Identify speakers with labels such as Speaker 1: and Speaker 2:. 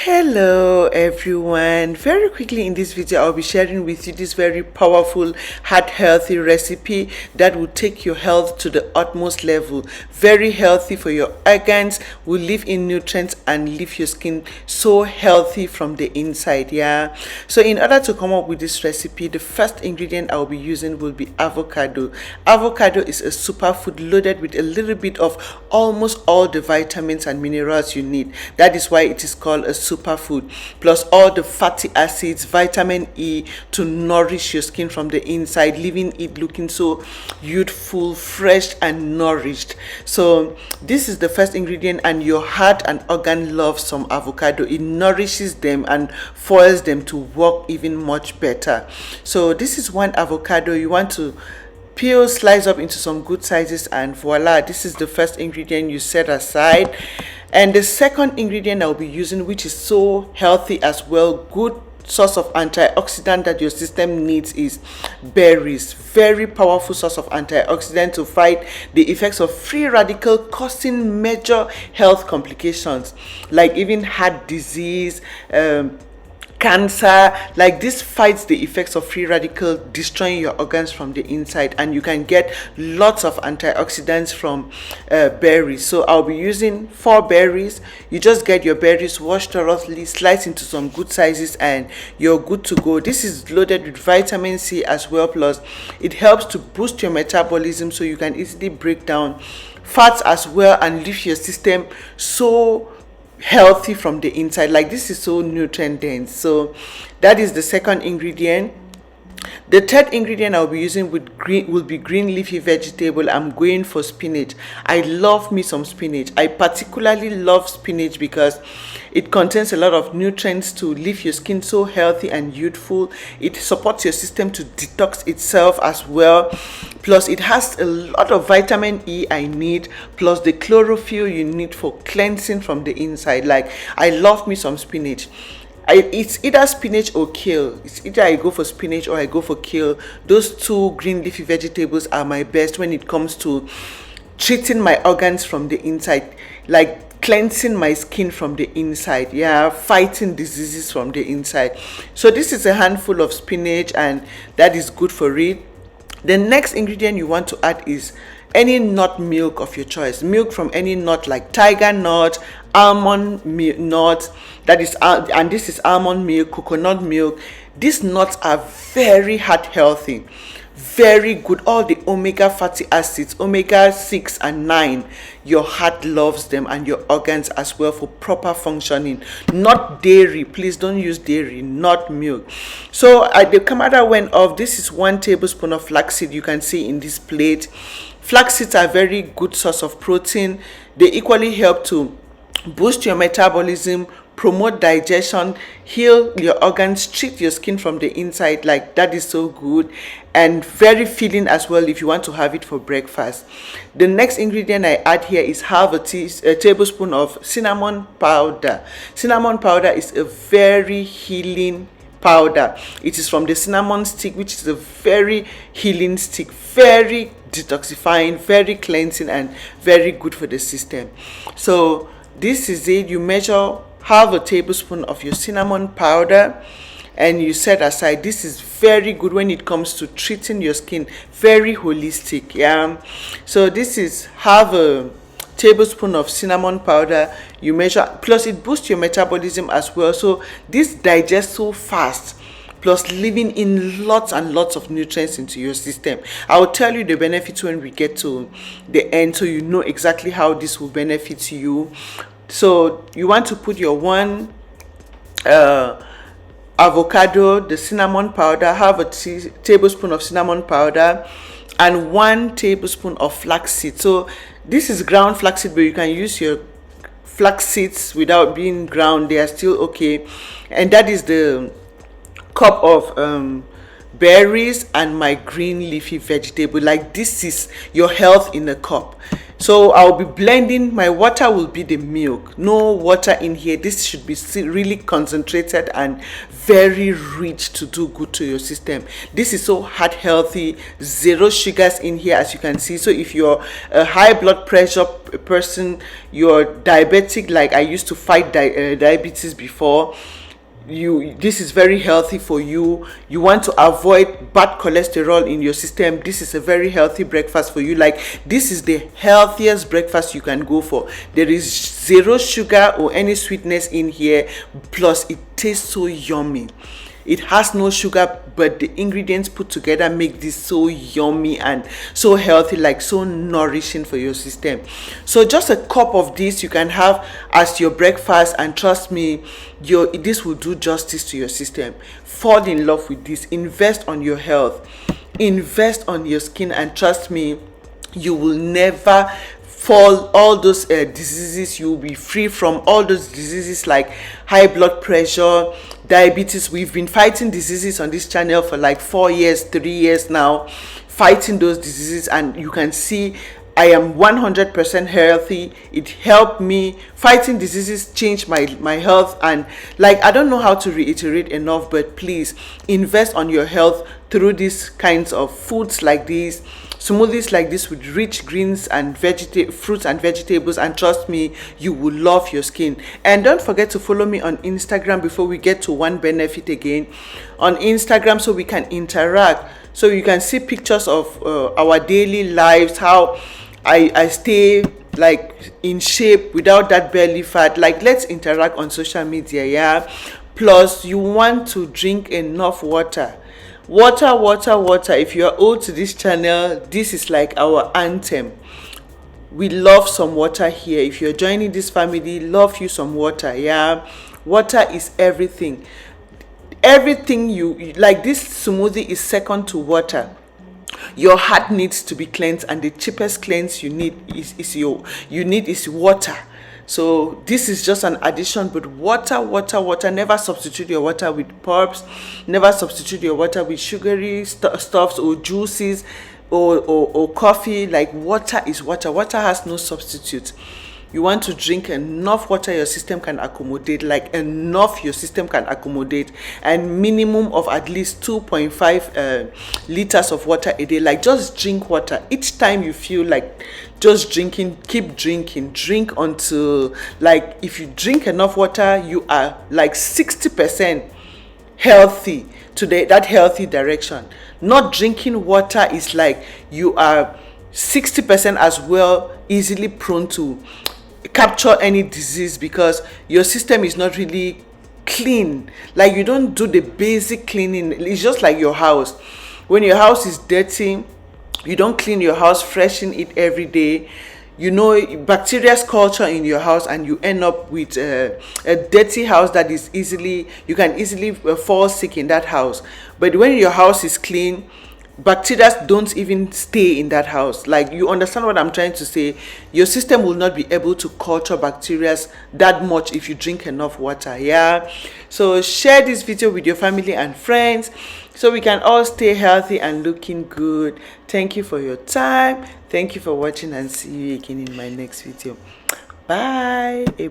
Speaker 1: Hello everyone. Very quickly in this video I'll be sharing with you this very powerful heart healthy recipe that will take your health to the utmost level. Very healthy for your organs, will live in nutrients and leave your skin so healthy from the inside. Yeah, so in order to come up with this recipe, the first ingredient I'll be using will be avocado. Avocado is a superfood loaded with a little bit of almost all the vitamins and minerals you need. That is why it is called a superfood, plus all the fatty acids, vitamin E to nourish your skin from the inside, leaving it looking so youthful, fresh and nourished. So this is the first ingredient, and your heart and organ love some avocado. It nourishes them and foils them to work even much better. So this is one avocado. You want to peel, slice up into some good sizes, and voila, this is the first ingredient you set aside. And the second ingredient I'll be using, which is so healthy as well, good source of antioxidant that your system needs, is berries. Very powerful source of antioxidant to fight the effects of free radical causing major health complications like even heart disease, cancer. Like, this fights the effects of free radical destroying your organs from the inside, and you can get lots of antioxidants from berries. So I'll be using 4 berries. You just get your berries, wash thoroughly, slice into some good sizes, and you're good to go. This is loaded with vitamin C as well, plus it helps to boost your metabolism so you can easily break down fats as well and leave your system so healthy from the inside. Like, this is so nutrient dense. So that is the second ingredient. The third ingredient I'll be using will be green leafy vegetable. I'm going for spinach. I love me some spinach. I particularly love spinach because it contains a lot of nutrients to leave your skin so healthy and youthful. It supports your system to detox itself as well. Plus it has a lot of vitamin E I need, plus the chlorophyll you need for cleansing from the inside. Like, I love me some spinach. It's either spinach or kale. It's either I go for spinach or I go for kale. Those two green leafy vegetables are my best when it comes to treating my organs from the inside, like cleansing my skin from the inside. Yeah, fighting diseases from the inside. So this is a handful of spinach, and that is good for it. The next ingredient you want to add is any nut milk of your choice. Milk from any nut like tiger nut, almond nut, that is and this is almond milk, coconut milk. These nuts are very heart healthy, very good. All the omega fatty acids, omega 6 and 9, your heart loves them, and your organs as well, for proper functioning. Not dairy, please don't use dairy, not milk. So the camera went off. This is 1 tablespoon of flaxseed. You can see in this plate. Flax seeds are very good source of protein. They equally help to boost your metabolism, promote digestion, heal your organs, treat your skin from the inside. Like, that is so good and very filling as well if you want to have it for breakfast. The next ingredient I add here is half a tablespoon of cinnamon powder. Cinnamon powder is a very healing powder. It is from the cinnamon stick, which is a very healing stick, very detoxifying, very cleansing, and very good for the system. So this is it. You measure half a tablespoon of your cinnamon powder and you set aside. This is very good when it comes to treating your skin, very holistic. Yeah, so this is half a tablespoon of cinnamon powder. You measure, plus it boosts your metabolism as well, so this digests so fast, plus leaving in lots and lots of nutrients into your system. I'll tell you the benefits when we get to the end, so you know exactly how this will benefit you. So you want to put your 1 avocado, the cinnamon powder, half a tablespoon of cinnamon powder, and 1 tablespoon of flax seed. So this is ground flax seed, but you can use your flax seeds without being ground. They are still okay. And that is the cup of berries and my green leafy vegetable. Like, this is your health in a cup. So I'll be blending. My water will be the milk, no water in here. This should be really concentrated and very rich to do good to your system. This is so heart healthy, zero sugars in here, as you can see. So if you're a high blood pressure person, you're diabetic, like I used to fight diabetes before, this is very healthy for you. You want to avoid bad cholesterol in your system, this is a very healthy breakfast for you. Like, this is the healthiest breakfast you can go for. There is zero sugar or any sweetness in here, plus it tastes so yummy. It has no sugar, but the ingredients put together make this so yummy and so healthy, like so nourishing for your system. So just a cup of this you can have as your breakfast, and trust me, this will do justice to your system. Fall in love with this. Invest on your health, invest on your skin, and trust me, you will never fall all those diseases. You will be free from all those diseases like high blood pressure, diabetes. We've been fighting diseases on this channel for like 4 years, 3 years now, fighting those diseases, and you can see I am 100% healthy. It helped me. Fighting diseases changed my health, and like, I don't know how to reiterate enough, but please invest on your health through these kinds of foods like these, smoothies like this with rich greens and fruits and vegetables, and trust me, you will love your skin. And don't forget to follow me on Instagram before we get to one benefit again on Instagram, so we can interact, so you can see pictures of our daily lives, how I stay like in shape without that belly fat. Like, let's interact on social media. Yeah, plus you want to drink enough water. Water. If you are old to this channel, this is like our anthem. We love some water here. If you're joining this family, love you some water. Yeah, water is everything. Everything you like, this smoothie is second to water. Your heart needs to be cleansed, and the cheapest cleanse you need is water. So this is just an addition, but water. Never substitute your water with pulps. Never substitute your water with sugary stuffs or juices or coffee. Like, water is water. Water has no substitute. You want to drink enough water your system can accommodate, like enough your system can accommodate, and minimum of at least 2.5 liters of water a day. Like, just drink water each time you feel like just drinking. Keep drinking, drink until, like, if you drink enough water, you are like 60% healthy to that healthy direction. Not drinking water is like you are 60% as well, easily prone to capture any disease, because your system is not really clean. Like, you don't do the basic cleaning. It's just like your house. When your house is dirty, you don't clean your house, freshen it every day. You know, bacteria's culture in your house, and you end up with a dirty house that is you can easily fall sick in that house. But when your house is clean, bacteria don't even stay in that house. Like, you understand what I'm trying to say? Your system will not be able to culture bacteria that much if you drink enough water. Yeah, so share this video with your family and friends, so we can all stay healthy and looking good. Thank you for your time. Thank you for watching, and see you again in my next video. Bye.